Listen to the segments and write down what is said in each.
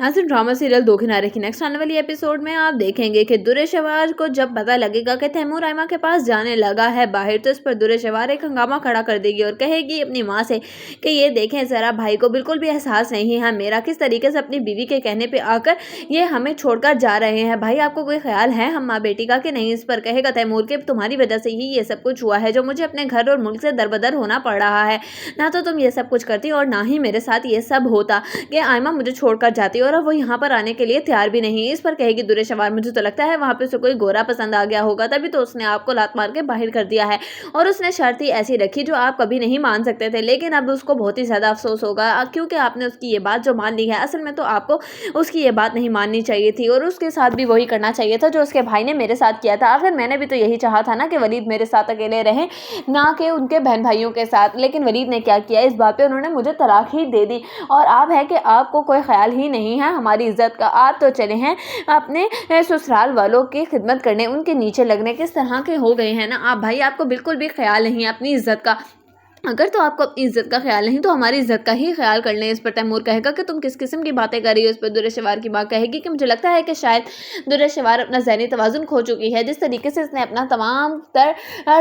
नाज़रीन, drama serial दो किनारे की नेक्स्ट आने वाली एपिसोड में आप देखेंगे कि दुरेशवार को जब पता लगेगा कि तैमूर आयमा के पास जाने लगा है बाहर, तो इस पर दुरेशवार एक हंगामा खड़ा कर देगी और कहेगी अपनी माँ से कि ये देखें ज़रा, भाई को बिल्कुल भी एहसास नहीं है मेरा, किस तरीके से अपनी बीवी के कहने पर आकर ये हमें छोड़कर जा रहे हैं। भाई आपको कोई ख्याल है हम माँ बेटी का कि नहीं? इस पर कहेगा तैमूर के तुम्हारी वजह से ही ये सब कुछ हुआ है, जो मुझे अपने घर और मुल्क से दरबदर होना पड़ रहा है। ना तो तुम ये सब कुछ करती और ना ही मेरे साथ ये सब होता कि आयमा मुझे छोड़कर जाती और अब वो यहाँ पर आने के लिए तैयार भी नहीं। इस पर कहेगी दुरेशवार, मुझे तो लगता है वहाँ पे उसे कोई गोरा पसंद आ गया होगा, तभी तो उसने आपको लात मार के बाहर कर दिया है और उसने शर्त ही ऐसी रखी जो आप कभी नहीं मान सकते थे, लेकिन अब उसको बहुत ही ज़्यादा अफसोस होगा क्योंकि आपने उसकी ये बात जो मान ली है। असल में तो आपको उसकी ये बात नहीं माननी चाहिए थी और उसके साथ भी वही करना चाहिए था जो उसके भाई ने मेरे साथ किया था। आखिर मैंने भी तो यही चाहा था ना कि वलीद मेरे साथ अकेले रहें, ना कि उनके बहन भाइयों के साथ, लेकिन वलीद ने क्या किया, इस बात पे उन्होंने मुझे तलाक ही दे दी। और आप है कि आपको कोई ख्याल ही नहीं है हमारी इज्जत का। आप तो चले हैं अपने ससुराल वालों की खिदमत करने, उनके नीचे लगने, किस तरह के हो गए हैं ना आप। भाई आपको बिल्कुल भी ख्याल नहीं है अपनी इज्जत का। अगर तो आपको अपनी इज्जत का ख्याल नहीं तो हमारी इज्जत का ही ख्याल कर लें। इस पर तैमूर कहेगा कि तुम किस किस्म की बातें कर रही हो। इस पर दुरेशवार की माँ कहेगी कि मुझे लगता है कि शायद दुरेशवार अपना ज़हनी तवाज़ुन खो चुकी है। जिस तरीके से इसने अपना तमाम तर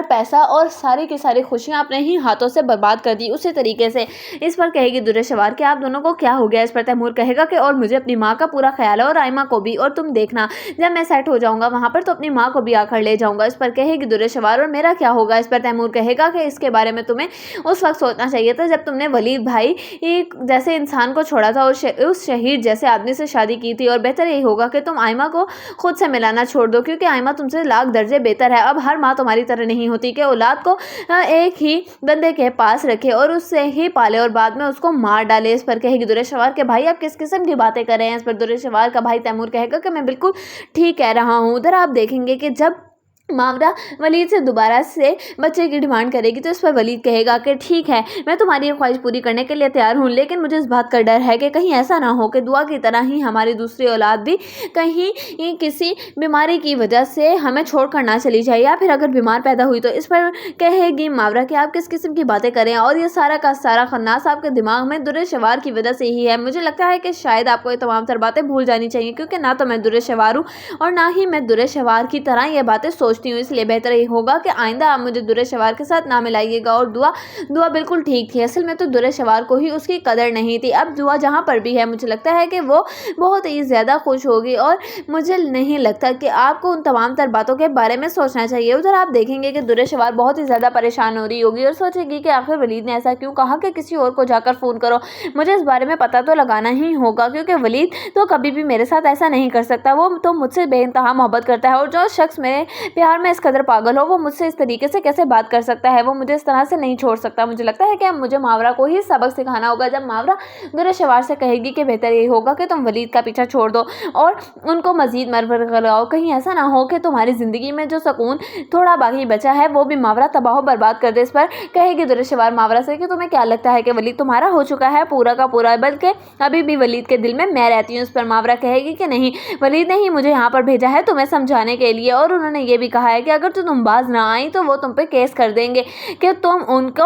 पैसा और सारी की सारी खुशियाँ अपने ही हाथों से बर्बाद कर दी, उसी तरीके से। इस पर कहेगी दुरेशवार कि आप दोनों को क्या हो गया। इस पर तैमूर कहेगा कि और मुझे अपनी माँ का पूरा ख्याल है और आयमा को भी, और तुम देखना जब मैं सेट हो जाऊँगा वहाँ पर तो अपनी माँ को भी आकर ले जाऊँगा। इस पर कहेगी दुरेशवार, और मेरा क्या होगा। इस पर तैमूर कहेगा कि इसके बारे में तुम्हें उस वक्त सोचना चाहिए था जब तुमने वलीद भाई एक जैसे इंसान को छोड़ा था और उस शहीद जैसे आदमी से शादी की थी। और बेहतर यही होगा कि तुम आयमा को खुद से मिलाना छोड़ दो, क्योंकि आयमा तुमसे लाख दर्जे बेहतर है। अब हर माँ तुम्हारी तरह नहीं होती कि औलाद को एक ही बंदे के पास रखे और उससे ही पाले और बाद में उसको मार डाले। इस पर कहेगी दुरेशवार के भाई आप किस किस्म की बातें कर रहे हैं। इस पर दुरेशवार का भाई तैमूर कहेगा कि मैं बिल्कुल ठीक कह रहा हूँ। उधर आप देखेंगे कि जब मावरा वलीद से दोबारा से बच्चे की डिमांड करेगी तो इस पर वलीद कहेगा कि ठीक है, मैं तुम्हारी ख्वाहिश पूरी करने के लिए तैयार हूँ, लेकिन मुझे इस बात का डर है कि कहीं ऐसा ना हो कि दुआ की तरह ही हमारी दूसरी औलाद भी कहीं किसी बीमारी की वजह से हमें छोड़ कर ना चली जाए, या फिर अगर बीमार पैदा हुई तो। इस पर कहेगी मावरा कि आप किस किस्म की बातें करें और ये सारा का सारा खन्नास आपके दिमाग में दुरेशवार की वजह से ही है। मुझे लगता है कि शायद आपको ये तमाम तर बातें भूल जानी चाहिए, क्योंकि ना तो मैं दुरेशवार हूँ और ना ही मैं दुरेशवार की तरह ये बातें सोचती हूँ। इसलिए बेहतर ये होगा कि आइंदा आप मुझे दुरेशवार के साथ ना मिलाइएगा। और दुआ बिल्कुल ठीक थी। असल में तो दुरेशवार को ही उसकी कदर नहीं थी। अब दुआ जहाँ पर भी है मुझे लगता है कि वो बहुत ही ज़्यादा खुश होगी और मुझे नहीं लगता कि आपको उन तमाम तर बातों के बारे में सोचना चाहिए। उधर आप देखेंगे कि दुरेशवार बहुत ही ज़्यादा परेशान हो रही होगी और सोचेगी कि आखिर वलीद ने ऐसा क्यों कहा कि किसी और को जाकर फ़ोन करो, मुझे इस बारे में पता तो लगाना ही होगा, क्योंकि वलीद तो कभी भी मेरे साथ ऐसा नहीं कर सकता। वो तो मुझसे बेइंतहा मोहब्बत करता है और जो शख्स मेरे प्यार में इस कदर पागल हो वो मुझसे इस तरीके से कैसे बात कर सकता है। वो मुझे इस तरह से नहीं छोड़ सकता। मुझे लगता है कि अब मुझे मावरा को ही सबक सिखाना होगा। जब मावरा दुरेशवार से कहेगी कि बेहतर यही होगा कि तुम वलीद का पीछा छोड़ दो और उनको मजीद मरवर लगाओ, कहीं ऐसा ना हो कि तुम्हारी ज़िंदगी में जो सुकून थोड़ा बाकी बचा है वो भी मावरा तबाह बर्बाद कर दे। इस पर कहेगी दुरेशवार मावरा से कि तुम्हें क्या लगता है कि वलीद तुम्हारा हो चुका है पूरा का पूरा, बल्कि अभी भी वलीद के दिल में मैं रहती हूँ। इस पर मावरा कहेगी कि नहीं, वलीद ने ही मुझे यहाँ पर भेजा है तुम्हें समझाने के लिए, और उन्होंने ये भी कहा है कि अगर तुम बाज ना आई तो वो तुम पे केस कर देंगे कि तुम उनको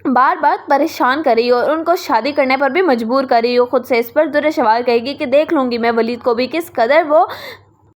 बार बार परेशान करी हो और उनको शादी करने पर भी मजबूर करी हो खुद से। इस पर दुरेशवार कहेगी कि देख लूँगी मैं वलीद को भी किस कदर वो